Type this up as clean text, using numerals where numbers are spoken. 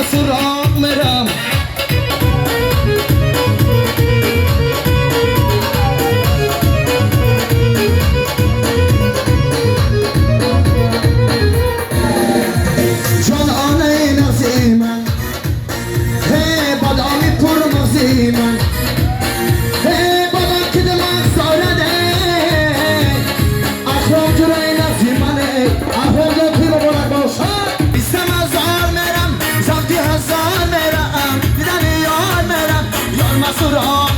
سراغ میرم جانانه نازی من هی بادامی پر مازی من هی بادام که دماغ سارده اخوام جرای نازی منه اخوام جو پیرو بلک باشد بیستم هزار میرم زفتی هزار میرم دیدن یار میرم یار مسورا